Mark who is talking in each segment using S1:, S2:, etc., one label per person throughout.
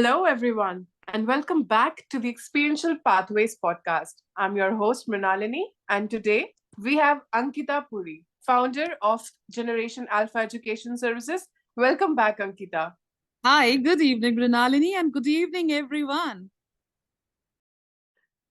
S1: Hello, everyone, and welcome back to the Experiential Pathways podcast. I'm your host, Mrinalini, and today we have Ankita Puri, founder of Generation Alpha Education Services. Welcome back, Ankita.
S2: Hi, good evening, Mrinalini, and good evening, everyone.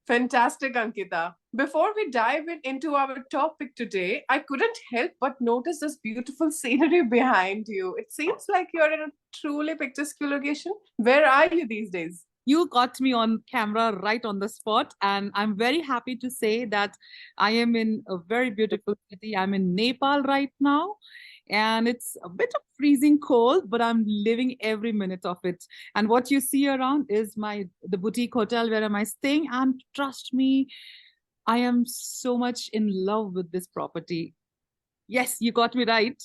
S1: Fantastic, Ankita. Before we dive into our topic today, I couldn't help but notice this beautiful scenery behind you. It seems like you're in a truly picturesque location. Where are you these days?
S2: You got me on camera right on the spot, and I'm very happy to say that I am in a very beautiful city. I'm in Nepal right now, and it's a bit of freezing cold, but I'm living every minute of it. And what you see around is the boutique hotel where am I staying, and trust me, I am so much in love with this property. Yes, you got me right.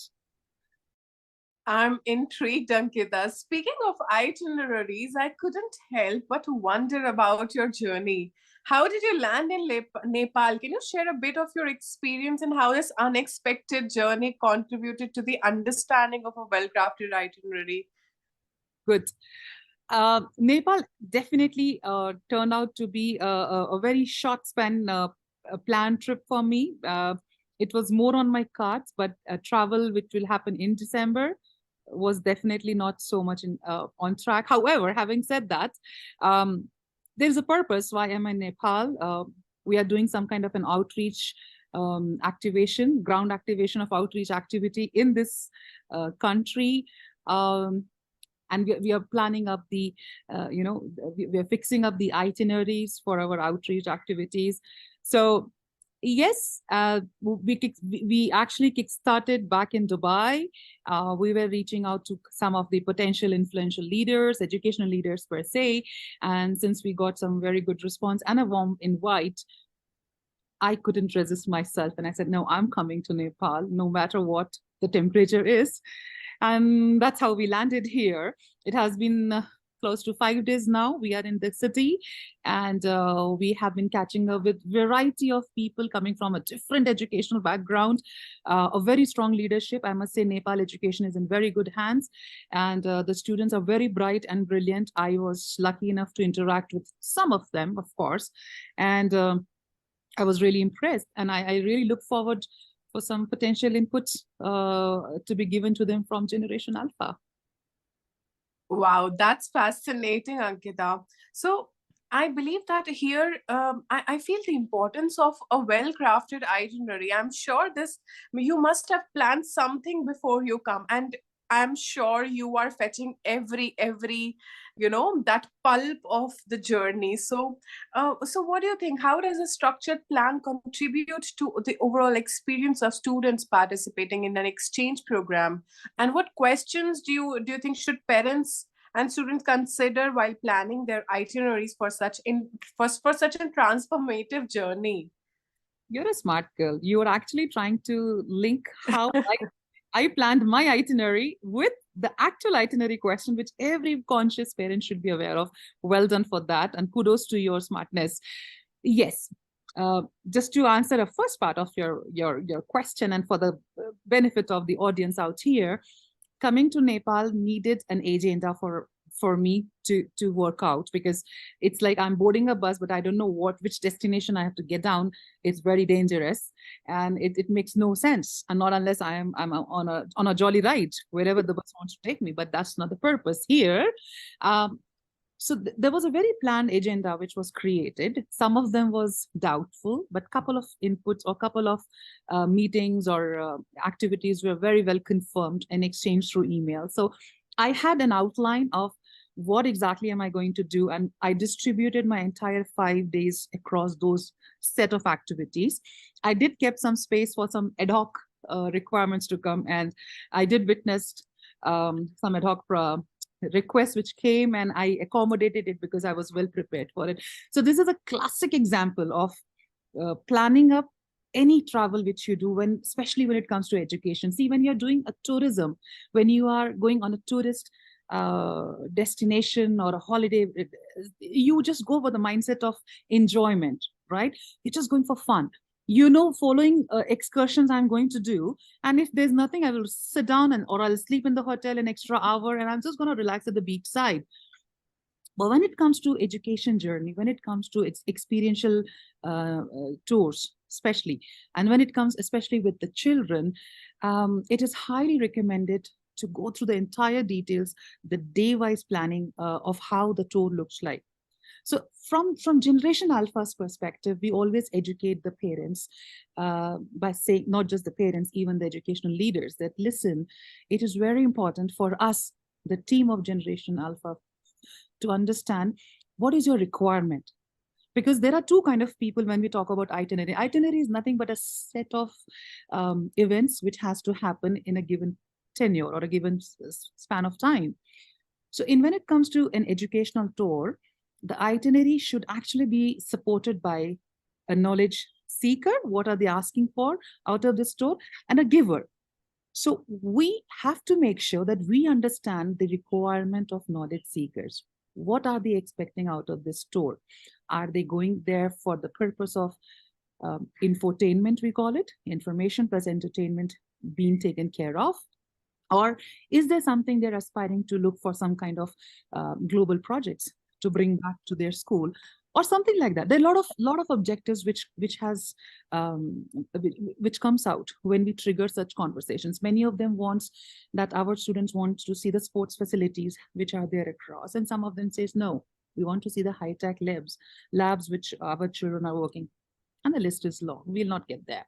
S1: I'm intrigued, Ankita. Speaking of itineraries, I couldn't help but wonder about your journey. How did you land in Nepal? Can you share a bit of your experience and how this unexpected journey contributed to the understanding of a well crafted itinerary?
S2: Good. Nepal definitely turned out to be a very short span a planned trip for me. It was more on my cards, but travel, which will happen in December, was definitely not so much on track. However, having said that, um, there's a purpose why I'm in Nepal. We are doing some kind of an outreach activation, ground activation of outreach activity in this country. Um, and we are planning up we are fixing up the itineraries for our outreach activities. So yes, we actually kickstarted back in Dubai. We were reaching out to some of the potential influential leaders, educational leaders per se, and since we got some very good response and a warm invite, I couldn't resist myself, and I said, no, I'm coming to Nepal no matter what the temperature is. And that's how we landed here. It has been close to 5 days now. We are in the city, and we have been catching up with variety of people coming from a different educational background, a very strong leadership. I must say Nepal education is in very good hands, and the students are very bright and brilliant. I was lucky enough to interact with some of them, of course, and I was really impressed, and I really look forward for some potential inputs to be given to them from Generation Alpha.
S1: Wow, that's fascinating, Ankita. So, I believe that here, I feel the importance of a well-crafted itinerary. I'm sure you must have planned something before you come, and I'm sure you are fetching that pulp of the journey. So what do you think? How does a structured plan contribute to the overall experience of students participating in an exchange program? And what questions do you think should parents and students consider while planning their itineraries for such a transformative journey?
S2: You're a smart girl. You are actually trying to link how I planned my itinerary with the actual itinerary question, which every conscious parent should be aware of. Well done for that, and kudos to your smartness. Yes, just to answer the first part of your question, and for the benefit of the audience out here, coming to Nepal needed an agenda for me to work out, because it's like I'm boarding a bus, but I don't know which destination I have to get down. It's very dangerous, and it makes no sense, and not unless I'm on a jolly ride wherever the bus wants to take me. But that's not the purpose here. Um, so there was a very planned agenda which was created. Some of them was doubtful, but couple of inputs or couple of meetings or activities were very well confirmed and exchanged through email. So I had an outline of what exactly am I going to do, and I distributed my entire 5 days across those set of activities. I did keep some space for some ad hoc requirements to come, and I did witness some ad hoc requests which came, and I accommodated it because I was well prepared for it. So this is a classic example of planning up any travel which you do, especially when it comes to education. See, when you're doing a tourism, when you are going on a tourist destination or a holiday, you just go with the mindset of enjoyment, right? You're just going for fun. Following excursions I'm going to do, and if there's nothing, I will sit down or I'll sleep in the hotel an extra hour, and I'm just going to relax at the beach side. But when it comes to education journey, when it comes to its experiential tours, especially, and when it comes especially with the children, it is highly recommended to go through the entire details, the day-wise planning of how the tour looks like. So from Generation Alpha's perspective, we always educate the parents by saying, not just the parents, even the educational leaders, that listen, it is very important for us, the team of Generation Alpha, to understand what is your requirement. Because there are two kind of people when we talk about itinerary. Itinerary is nothing but a set of events which has to happen in a given tenure or a given span of time. So when it comes to an educational tour, the itinerary should actually be supported by a knowledge seeker. What are they asking for out of this tour? And a giver. So we have to make sure that we understand the requirement of knowledge seekers. What are they expecting out of this tour? Are they going there for the purpose of infotainment, we call it, information plus entertainment being taken care of? Or is there something they're aspiring to look for, some kind of global projects to bring back to their school, or something like that? There are a lot of objectives which comes out when we trigger such conversations. Many of them wants that our students want to see the sports facilities which are there across, and some of them says no, we want to see the high-tech labs which our children are working, and the list is long. We'll not get there.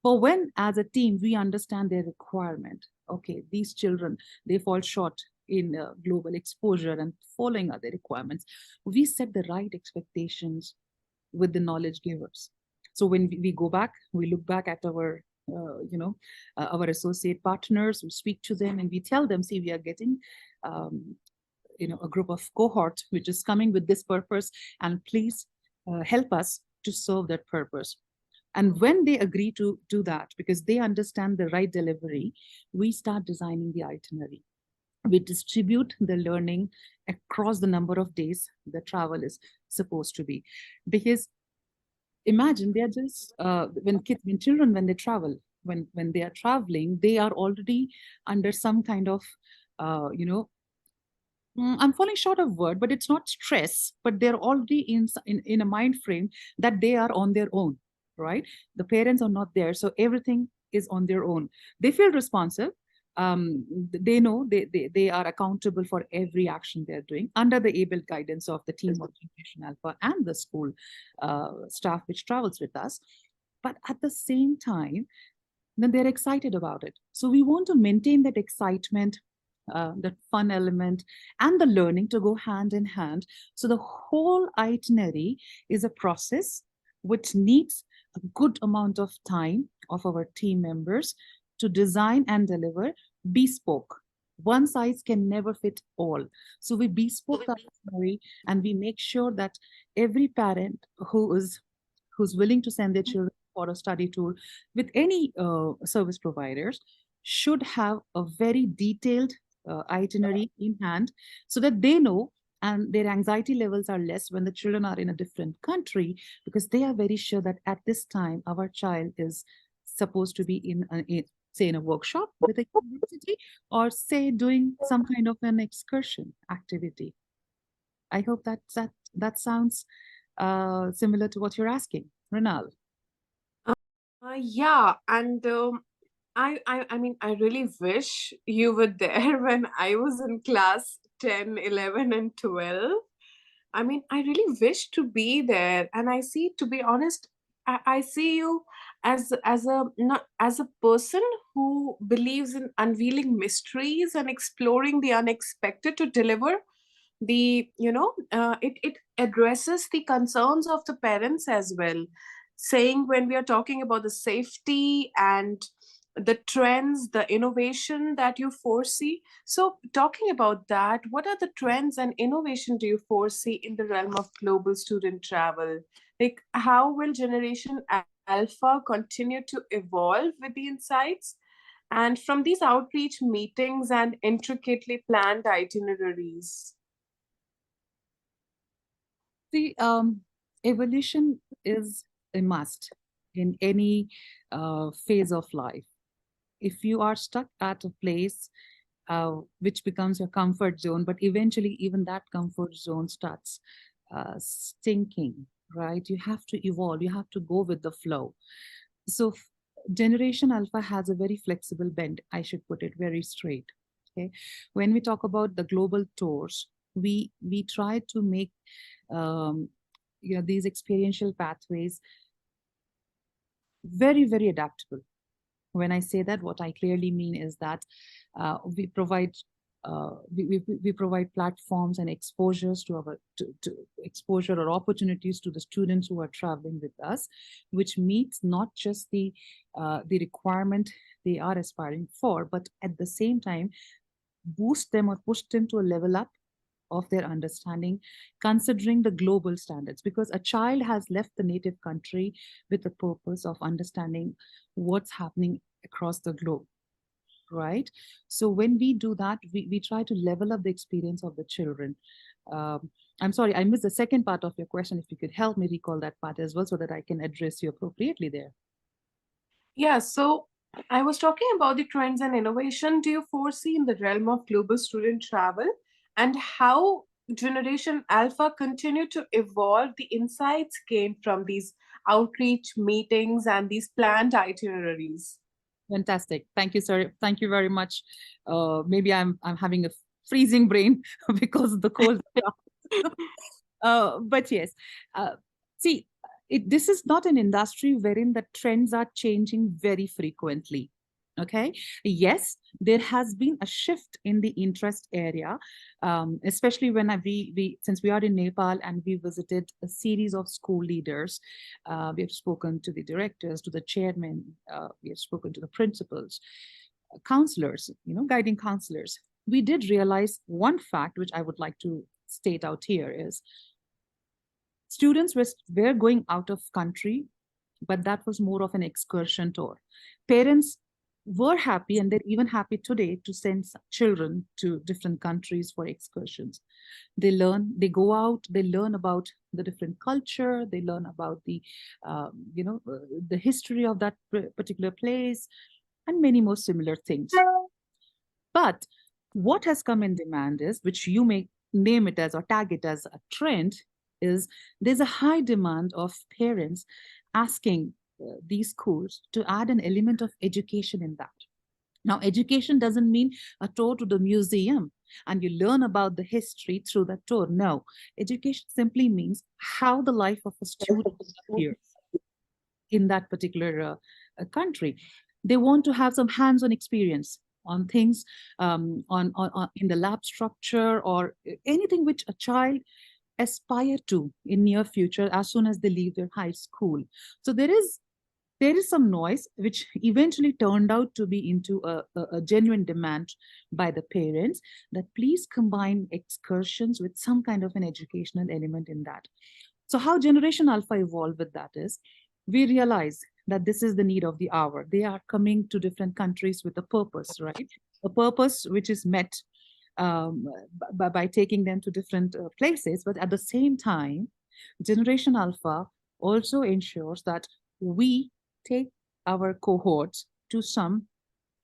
S2: But when, as a team, we understand their requirement, okay, these children, they fall short in global exposure and following other requirements, we set the right expectations with the knowledge givers. So when we go back, we look back at our, our associate partners, we speak to them and we tell them, see, we are getting, a group of cohort which is coming with this purpose, and please help us to serve that purpose. And when they agree to do that, because they understand the right delivery, we start designing the itinerary. We distribute the learning across the number of days the travel is supposed to be. Because imagine they're just, when children, when they travel, when they are traveling, they are already under some kind of, I'm falling short of word, but it's not stress, but they're already in a mind frame that they are on their own, right? The parents are not there, so everything is on their own. They feel responsive. They know they are accountable for every action they're doing under the able guidance of the team of Generation Alpha and the school staff which travels with us. But at the same time, then they're excited about it. So we want to maintain that excitement, that fun element, and the learning to go hand in hand. So the whole itinerary is a process which needs a good amount of time of our team members to design and deliver bespoke. One size can never fit all. So we bespoke the itinerary, and we make sure that every parent who's willing to send their children for a study tour with any service providers should have a very detailed itinerary in hand, so that they know and their anxiety levels are less when the children are in a different country, because they are very sure that at this time our child is supposed to be say in a workshop with a university, or say doing some kind of an excursion activity. I hope that sounds similar to what you're asking, Renal.
S1: Yeah, and I mean, I really wish you were there when I was in class 10, 11, and 12. I mean, I really wish to be there. And I see, to be honest, I see you as a not as a person who believes in unveiling mysteries and exploring the unexpected to deliver it addresses the concerns of the parents as well, saying when we are talking about the safety and the trends, the innovation that you foresee. So talking about that, what are the trends and innovation do you foresee in the realm of global student travel? Like, how will Generation Alpha continue to evolve with the insights and from these outreach meetings and intricately planned itineraries?
S2: See, evolution is a must in any phase of life. If you are stuck at a place which becomes your comfort zone. But eventually, even that comfort zone starts stinking, right? You have to evolve, you have to go with the flow. So, Generation Alpha has a very flexible bend, I should put it very straight. Okay. When we talk about the global tours, we try to make these experiential pathways very, very adaptable. When I say that, what I clearly mean is that we provide we provide platforms and exposures to exposure or opportunities to the students who are traveling with us, which meets not just the requirement they are aspiring for, but at the same time boost them or push them to a level up of their understanding, considering the global standards, because a child has left the native country with the purpose of understanding what's happening across the globe, right? So when we do that, we try to level up the experience of the children. I'm sorry, I missed the second part of your question. If you could help me recall that part as well so that I can address you appropriately there.
S1: Yeah, so I was talking about the trends and innovation. Do you foresee in the realm of global student travel and how Generation Alpha continue to evolve the insights gained from these outreach meetings and these planned itineraries?
S2: Fantastic. Thank you, sir. Thank you very much. Maybe I'm having a freezing brain because of the cold. But yes, uh, see, this is not an industry wherein the trends are changing very frequently. Okay. Yes, there has been a shift in the interest area, especially when we since we are in Nepal and we visited a series of school leaders. We have spoken to the directors, to the chairman. We have spoken to the principals, counselors, guiding counselors. We did realize one fact, which I would like to state out here, is students were going out of country, but that was more of an excursion tour. Parents were happy, and they're even happy today to send children to different countries for excursions. They go out, they learn about the different culture, they learn about the history of that particular place, and many more similar things. But what has come in demand is, which you may name it as or tag it as a trend, is there's a high demand of parents asking these schools to add an element of education in that. Now, education doesn't mean a tour to the museum and you learn about the history through that tour. No, education simply means how the life of a student appears in that particular country. They want to have some hands-on experience on things, on in the lab structure or anything which a child aspire to in near future as soon as they leave their high school. So there is some noise which eventually turned out to be into a genuine demand by the parents that please combine excursions with some kind of an educational element in that. So how Generation Alpha evolved with that is, we realize that this is the need of the hour. They are coming to different countries with a purpose, right? A purpose which is met by taking them to different places. But at the same time, Generation Alpha also ensures that we take our cohorts to some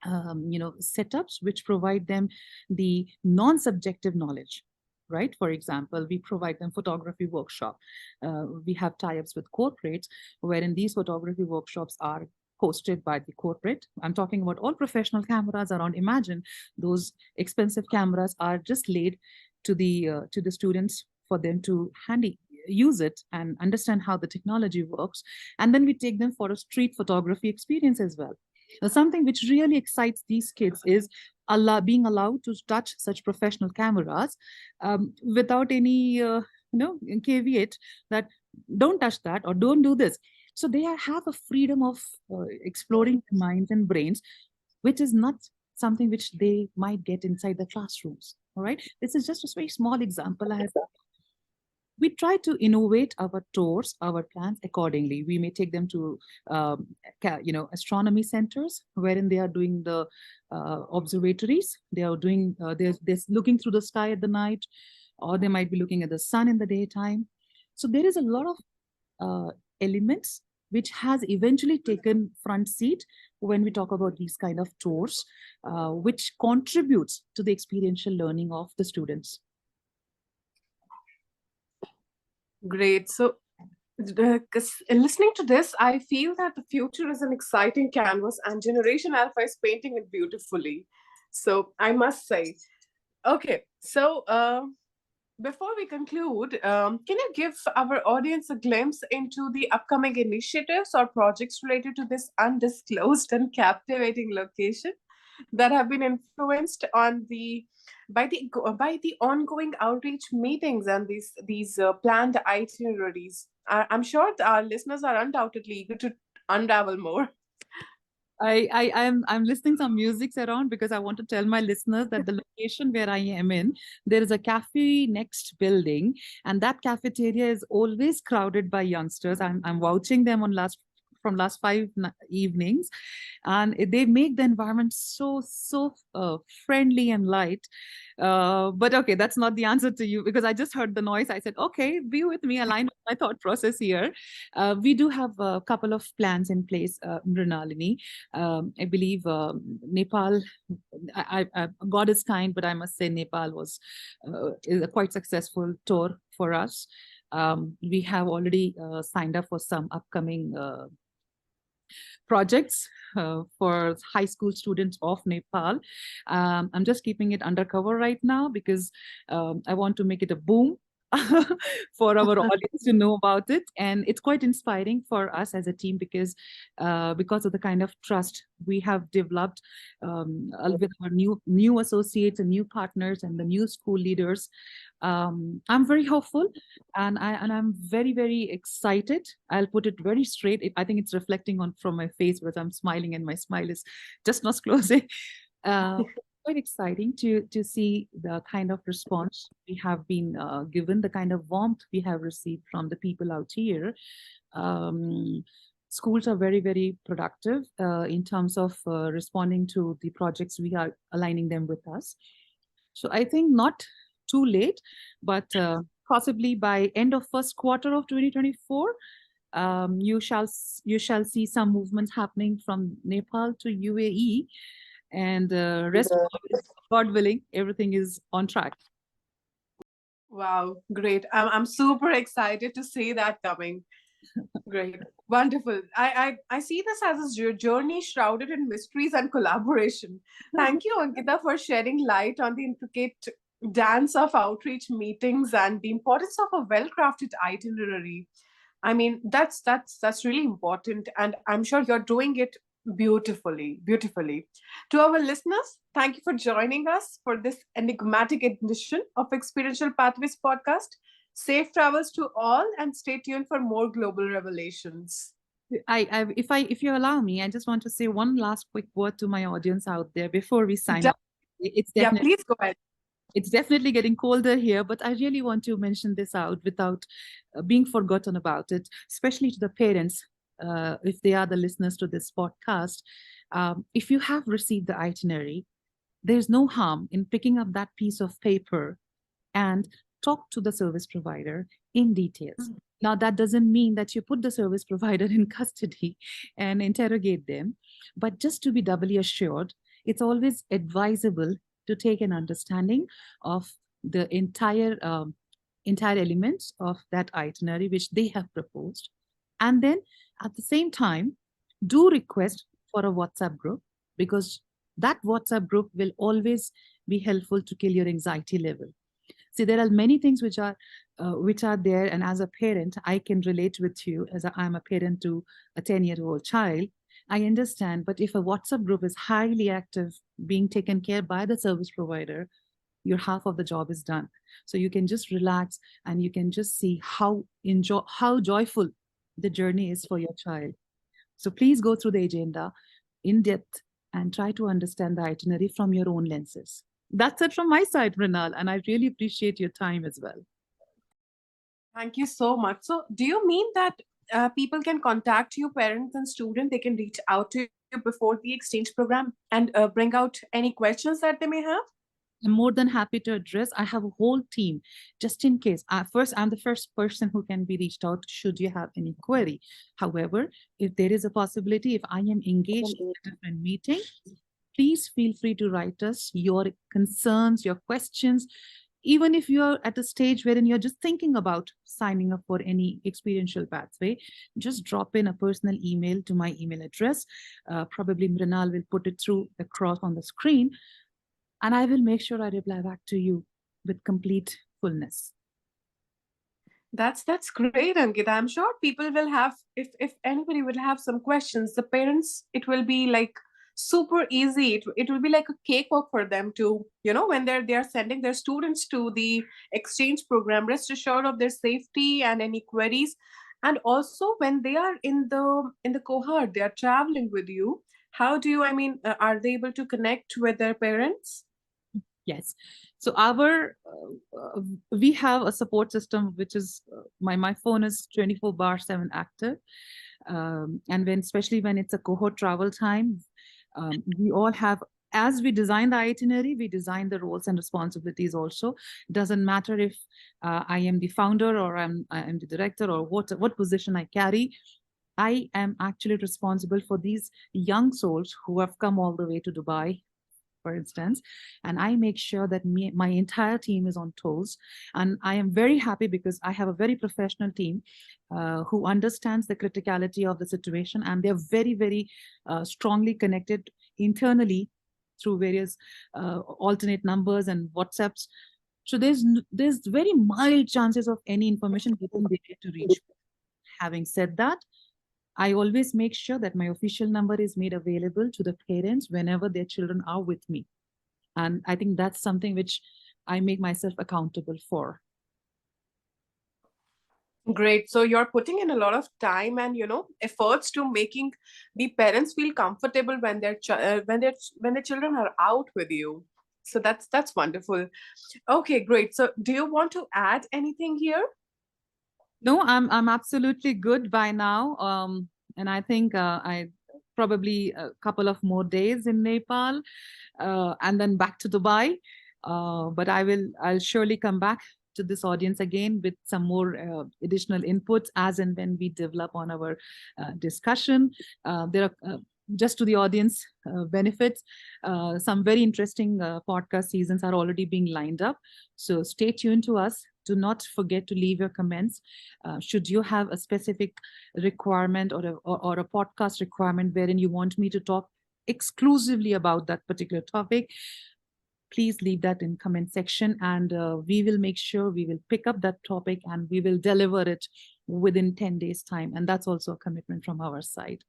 S2: setups which provide them the non-subjective knowledge, right? For example, we provide them photography workshop. We have tie-ups with corporates wherein these photography workshops are hosted by the corporate. I'm talking about all professional cameras around. Imagine those expensive cameras are just laid to the students for them to handy use it and understand how the technology works. And then we take them for a street photography experience as well. Now, something which really excites these kids is being allowed to touch such professional cameras without any caveat that don't touch that or don't do this. So they have a freedom of exploring their minds and brains, which is not something which they might get inside the classrooms. All right. This is just a very small example I have. We try to innovate our tours, our plans accordingly. We may take them to, astronomy centers wherein they are doing the observatories. They are doing, they're looking through the sky at the night, or they might be looking at the sun in the daytime. So there is a lot of elements which has eventually taken front seat when we talk about these kind of tours, which contributes to the experiential learning of the students.
S1: Great. So, 'cause listening to this, I feel that the future is an exciting canvas and Generation Alpha is painting it beautifully. So, I must say. Okay, so before we conclude, can you give our audience a glimpse into the upcoming initiatives or projects related to this undisclosed and captivating location that have been influenced on the by the ongoing outreach meetings and these planned itineraries? I'm sure our listeners are undoubtedly eager to unravel more.
S2: I'm listening some musics around because I want to tell my listeners that the location where I am in, there is a cafe next building, and that cafeteria is always crowded by youngsters. I'm vouching them on last five evenings, and they make the environment so friendly and light. But okay, that's not the answer to you, because I just heard the noise. I said, okay, be with me, align with my thought process here. We do have a couple of plans in place, Mrinalini. I believe Nepal, God is kind, but I must say Nepal is a quite successful tour for us. We have already signed up for some upcoming projects for high school students of Nepal. I'm just keeping it undercover right now because I want to make it a boom for our audience to know about it. And it's quite inspiring for us as a team because of the kind of trust we have developed with our new associates and new partners and the new school leaders. I'm very hopeful, and I'm very excited. I'll put it very straight. I think it's reflecting on from my face because I'm smiling and my smile is just not closing. Uh, Quite exciting to see the kind of response we have been given, the kind of warmth we have received from the people out here. Um, Schools are very productive in terms of responding to the projects we are aligning them with us. So I think not too late, but possibly by end of first quarter of 2024, you shall see some movements happening from Nepal to UAE, and rest of all, God willing, everything is on track.
S1: Wow, great. I'm super excited to see that coming. Great. Wonderful. I see this as a journey shrouded in mysteries and collaboration. Thank you, Ankita, for shedding light on the intricate dance of outreach meetings and the importance of a well-crafted itinerary. I mean, that's really important, and I'm sure you're doing it beautifully, beautifully. To our listeners, thank you for joining us for this enigmatic edition of Experiential Pathways podcast. Safe travels to all, and stay tuned for more global revelations.
S2: If you allow me, I just want to say one last quick word to my audience out there before we sign off. It's
S1: Yeah,
S2: definitely
S1: please go ahead.
S2: it's definitely getting colder here, but I really want to mention this out without being forgotten about it, especially to the parents, if they are the listeners to this podcast. If you have received the itinerary, there's no harm in picking up that piece of paper and talk to the service provider in details. Now, that doesn't mean that you put the service provider in custody and interrogate them, but just to be doubly assured, it's always advisable to take an understanding of the entire elements of that itinerary which they have proposed, and then at the same time do request for a WhatsApp group, because that WhatsApp group will always be helpful to kill your anxiety level. See, there are many things which are there, and as a parent, I can relate with you as I'm a parent to a 10-year-old child. I understand, but if a WhatsApp group is highly active, being taken care by the service provider, your half of the job is done. So you can just relax and you can just see how joyful the journey is for your child. So please go through the agenda in depth and try to understand the itinerary from your own lenses. That's it from my side, Renal, and I really appreciate your time as well.
S1: Thank you so much. So, do you mean that people can contact you, parents and students? They can reach out to you before the exchange program and bring out any questions that they may have?
S2: I'm more than happy to address. I have a whole team just in case. First, I'm the first person who can be reached out should you have any query. However, if there is a possibility, if I am engaged in a different meeting, please feel free to write us your concerns, your questions. Even if you're at a stage wherein you're just thinking about signing up for any experiential pathway, just drop in a personal email to my email address. Probably Mrinal will put it through across on the screen, and I will make sure I reply back to you with complete fullness.
S1: That's great, Ankita. I'm sure people will have, if anybody will have some questions, the parents, it will be like super easy. It will be like a cakewalk for them to, when they're sending their students to the exchange program, rest assured of their safety and any queries. And also when they are in the cohort, they are traveling with you. How do you, are they able to connect with their parents?
S2: Yes. So our we have a support system which is my phone is 24/7 active, and when especially when it's a cohort travel time, we all have, as we design the itinerary, we design the roles and responsibilities also. Doesn't matter if I am the founder or I am the director or what position I carry. I am actually responsible for these young souls who have come all the way to Dubai, for instance, and I make sure that my entire team is on toes. And I am very happy because I have a very professional team who understands the criticality of the situation, and they're very, very strongly connected internally through various alternate numbers and WhatsApps. So there's very mild chances of any information getting there to reach. Having said that, I always make sure that my official number is made available to the parents whenever their children are with me. And I think that's something which I make myself accountable for.
S1: Great. So you're putting in a lot of time and efforts to making the parents feel comfortable when their children are out with you. So that's wonderful. Okay, great. So do you want to add anything here?
S2: No, I'm absolutely good by now. And I think I probably a couple of more days in Nepal, and then back to Dubai. But I'll surely come back to this audience again with some more additional inputs as and when we develop on our discussion. There are just to the audience benefits, some very interesting podcast seasons are already being lined up. So stay tuned to us. Do not forget to leave your comments. Should you have a specific requirement or a podcast requirement wherein you want me to talk exclusively about that particular topic, please leave that in comment section, and we will make sure we will pick up that topic and we will deliver it within 10 days time. And that's also a commitment from our side.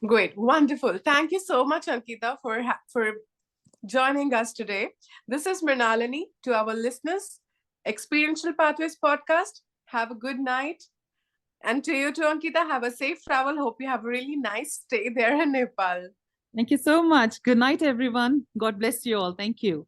S1: Great, wonderful. Thank you so much, Ankita, for joining us today. This is Mrinalini. To our listeners, Experiential Pathways podcast. Have a good night. And to you too, Ankita, have a safe travel. Hope you have a really nice stay there in Nepal.
S2: Thank you so much. Good night, everyone. God bless you all. Thank you.